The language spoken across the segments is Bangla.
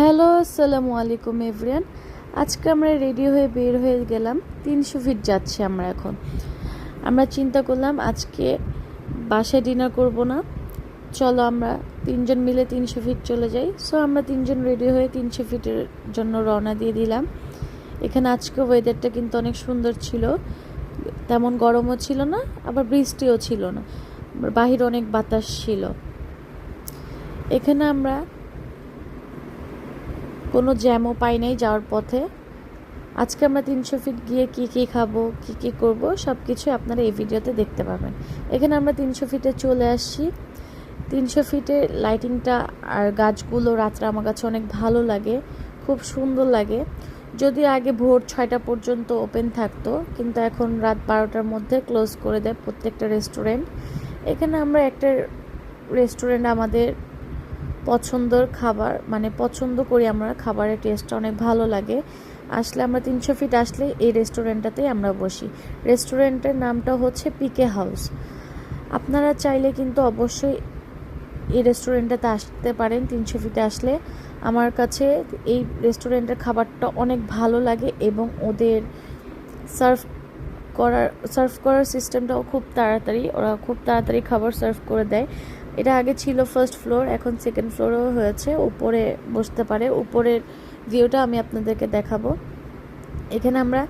হ্যালো, আসসালামু আলাইকুম এভরিওয়ান। আজকে আমরা রেডি হয়ে বের হয়ে গেলাম। 300 ফিট যাচ্ছি আমরা এখন। আমরা চিন্তা করলাম আজকে বাসায় ডিনার করব না, চলো আমরা তিনজন মিলে 300 ফিট চলে যাই। সো আমরা তিনজন রেডি হয়ে 300 ফিটের জন্য রওনা দিয়ে দিলাম। এখানে আজকে ওয়েদারটা কিন্তু অনেক সুন্দর ছিল, তেমন গরমও ছিল না, আবার বৃষ্টিও ছিল না, বাহিরে অনেক বাতাস ছিল। এখানে আমরা কোনো জ্যামও পাই নাই যাওয়ার পথে। আজকে আমরা 300 ফিট গিয়ে কী খাবো, কী করব, সব কিছু আপনারা এই ভিডিওতে দেখতে পাবেন। এখানে আমরা 300 ফিটে চলে আসছি। 300 ফিটের লাইটিংটা আর গাছগুলো রাত্রে আমার কাছে অনেক ভালো লাগে, খুব সুন্দর লাগে। যদি আগে ভোর 6টা পর্যন্ত ওপেন থাকতো, কিন্তু এখন রাত 12টার মধ্যে ক্লোজ করে দেয় প্রত্যেকটা রেস্টুরেন্ট। এখানে আমরা একটা রেস্টুরেন্ট আমাদের পছন্দের খাবার, পছন্দ করি আমরা, খাবারের টেস্টটা অনেক ভালো লাগে। আসলে আমরা 300 ফিট আসলে এই রেস্টুরেন্টটাতেই আমরা বসি। রেস্টুরেন্টের নামটা হচ্ছে পিকে হাউস। আপনারা চাইলে কিন্তু অবশ্যই এই রেস্টুরেন্টটাতে আসতে পারেন 300 ফিটে আসলে। আমার কাছে এই রেস্টুরেন্টের খাবারটা অনেক ভালো লাগে এবং ওদের সার্ভ করার সিস্টেমটাও খুব তাড়াতাড়ি, ওরা খুব তাড়াতাড়ি খাবার সার্ভ করে দেয়। এটা আগে ছিল ফার্স্ট ফ্লোর, এখন সেকেন্ড ফ্লোরও হয়েছে, উপরে বসতে পারে। উপরের ভিউটা আমি আপনাদেরকে দেখাবো। এখানে আমরা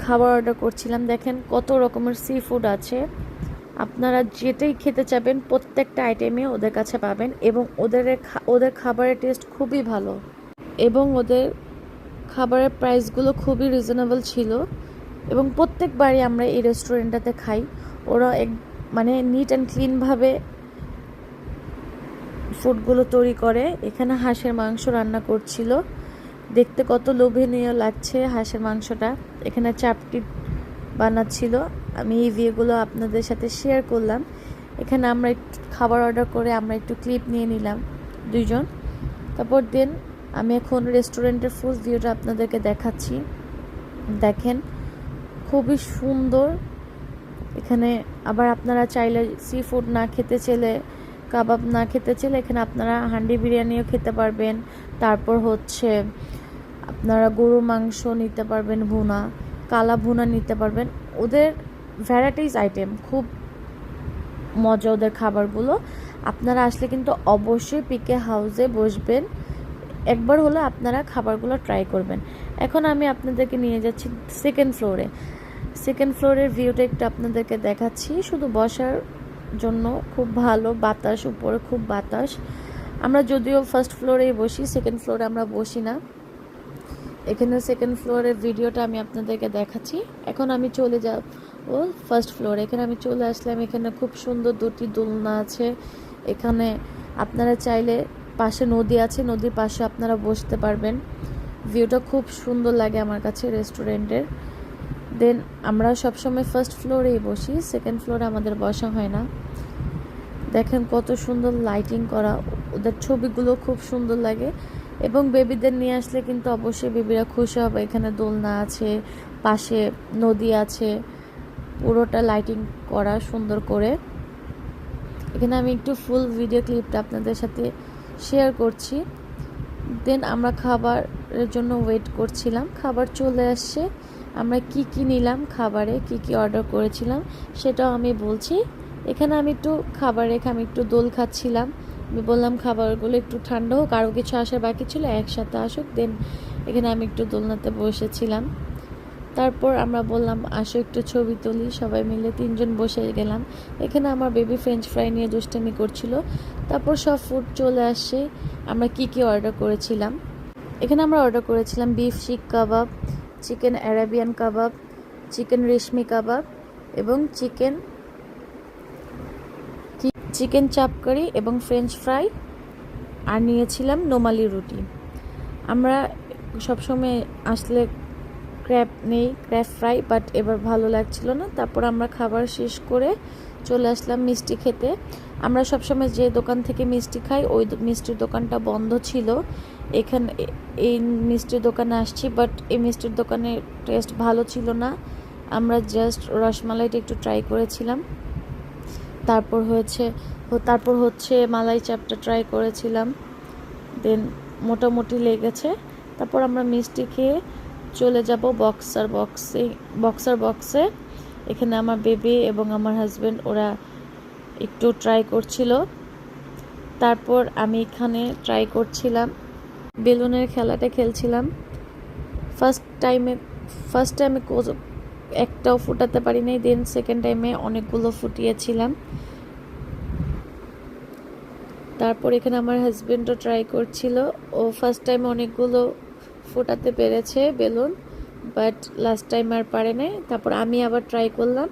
খাবার অর্ডার করছিলাম। দেখেন কত রকমের সি ফুড আছে, আপনারা যেটাই খেতে চাবেন প্রত্যেকটা আইটেমে ওদের কাছে পাবেন। এবং ওদের খাবারের টেস্ট খুবই ভালো এবং ওদের খাবারের প্রাইসগুলো খুবই রিজনেবল ছিল। এবং প্রত্যেকবারই আমরা এই রেস্টুরেন্টটাতে খাই। ওরা নিট অ্যান্ড ক্লিনভাবে ফুডগুলো তৈরি করে। এখানে হাঁসের মাংস রান্না করছিল, দেখতে কত লোভনীয় লাগছে হাঁসের মাংসটা। এখানে চাপটি বানাচ্ছিল, আমি এই ভিডিওগুলো আপনাদের সাথে শেয়ার করলাম। এখানে আমরা একটু খাবার অর্ডার করে আমরা একটু ক্লিপ নিয়ে নিলাম দুইজন। তারপর আমি এখন রেস্টুরেন্টের ফুল ভিউটা আপনাদেরকে দেখাচ্ছি। দেখেন খুবই সুন্দর। এখানে আবার আপনারা চাইলে সি ফুড না খেতে চাইলে, কাবাব না খেতে চাইলে এখানে আপনারা হান্ডি বিরিয়ানিও খেতে পারবেন। তারপর হচ্ছে আপনারা গরুর মাংস নিতে পারবেন, ভুনা, কালা ভুনা নিতে পারবেন। ওদের ভ্যারাইটিস আইটেম, খুব মজা ওদের খাবারগুলো। আপনারা আসলে কিন্তু অবশ্যই পিকে হাউসে বসবেন, একবার হলে আপনারা খাবারগুলো ট্রাই করবেন। এখন আমি আপনাদেরকে নিয়ে যাচ্ছি সেকেন্ড ফ্লোরে। সেকেন্ড ফ্লোরের ভিউটা একটু আপনাদেরকে দেখাচ্ছি। শুধু বসার জন্য খুব ভালো, বাতাস, উপরে খুব বাতাস। আমরা যদিও ফার্স্ট ফ্লোরেই বসি, সেকেন্ড ফ্লোরে আমরা বসি না। এখানে সেকেন্ড ফ্লোরের ভিডিওটা আমি আপনাদেরকে দেখাচ্ছি। এখন আমি চলে যাব ফার্স্ট ফ্লোরে। এখানে আমি চলে আসলাম। এখানে খুব সুন্দর দুটি দোলনা আছে। এখানে আপনারা চাইলে, পাশে নদী আছে, নদীর পাশে আপনারা বসতে পারবেন। ভিউটা খুব সুন্দর লাগে আমার কাছে রেস্টুরেন্টের। আমরা সবসময় ফার্স্ট ফ্লোরেই বসি, সেকেন্ড ফ্লোরে আমাদের বসা হয় না। দেখেন কত সুন্দর লাইটিং করা, ওদের ছবিগুলো খুব সুন্দর লাগে। এবং বেবিদের নিয়ে আসলে কিন্তু অবশ্যই বেবিরা খুশি হবে। এখানে দোলনা আছে, পাশে নদী আছে, পুরোটা লাইটিং করা সুন্দর করে। এখানে আমি একটু ফুল ভিডিও ক্লিপটা আপনাদের সাথে শেয়ার করছি। আমরা খাবারের জন্য ওয়েট করছিলাম, খাবার চলে আসছে। আমরা কি নিলাম, খাবারে কি অর্ডার করেছিলাম সেটাও আমি বলছি। এখানে আমি একটু খাবার রেখে আমি একটু দোল খাচ্ছিলাম। আমি বললাম খাবারগুলো একটু ঠান্ডা হোক, আরও কিছু আসার বাকি ছিল, একসাথে আসুক। এখানে আমি একটু দোলনাতে বসেছিলাম। তারপর আমরা বললাম আসো একটু ছবি তুলি, সবাই মিলে তিনজন বসে গেলাম। এখানে আমার বেবি ফ্রেঞ্চ ফ্রাই নিয়ে দুষ্টামি করছিল। তারপর সব ফুড চলে আসছে। আমরা কি অর্ডার করেছিলাম, এখানে আমরা অর্ডার করেছিলাম বিফ শিক কাবাব, চিকেন অ্যারাবিয়ান কাবাব, চিকেন রেশমি কাবাব এবং চিকেন চাপ কারি এবং ফ্রেঞ্চ ফ্রাই, আর নিয়েছিলাম নোমালি রুটি। আমরা সবসময় আসলে ক্র্যাব ফ্রাই, বাট এবার ভালো লাগছিল না। তারপর আমরা খাবার শেষ করে চলে আসলাম মিষ্টি খেতে। আমরা সবসময় যে দোকান থেকে মিষ্টি খাই ওই মিষ্টির দোকানটা বন্ধ ছিল। এই মিষ্টির দোকানে আসছি, বাট এই মিষ্টির দোকানের টেস্ট ভালো ছিল না। আমরা জাস্ট রসমালাইটা একটু ট্রাই করেছিলাম। তারপর হচ্ছে মালাই চাপটা ট্রাই করেছিলাম। মোটামুটি লেগেছে। তারপর আমরা মিষ্টি খেয়ে চলে যাব বক্সার বক্সে। এখানে আমার বেবি এবং আমার হাজব্যান্ড ওরা একটু ট্রাই করছিল। তারপর আমি এখানে ট্রাই করছিলাম, বেলুনের খেলাটা খেলছিলাম। ফার্স্ট টাইমে একটাও ফুটাতে পারি নাই, দেন সেকেন্ড টাইমে অনেকগুলো ফুটিয়েছিলাম। তারপর এখানে আমার হাজব্যান্ডও ট্রাই করছিল, ও ফার্স্ট টাইমে অনেকগুলো ফোটাতে পেরেছে বেলুন, বাট লাস্ট টাইম আর পারে নাই। তারপর আমি আবার ট্রাই করলাম,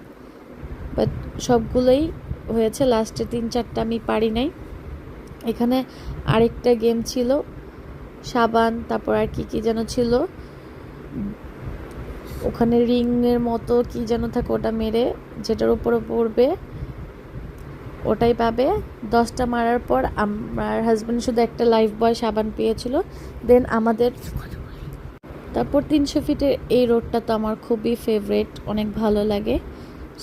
বাট সবগুলোই হয়েছে, লাস্টে 3-4টা আমি পারি নাই। এখানে আরেকটা গেম ছিল সাবান, তারপর আর কি যেন ছিল, ওখানে রিংয়ের মতো কি যেন থাকে, ওটা মেরে যেটার উপরে পড়বে ওটাই পাবে। 10টা মারার পর আমার হাজব্যান্ড শুধু একটা লাইফ বয় সাবান পেয়েছিল। দেন আমাদের তারপর 300 ফিটের এই রোডটা তো আমার খুবই ফেভারিট, অনেক ভালো লাগে।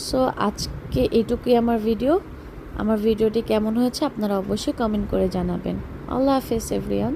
সো আজকে এইটুকুই আমার ভিডিওটি কেমন হয়েছে আপনারা অবশ্যই কমেন্ট করে জানাবেন। আল্লাহ হাফেজ এভরিওয়ান।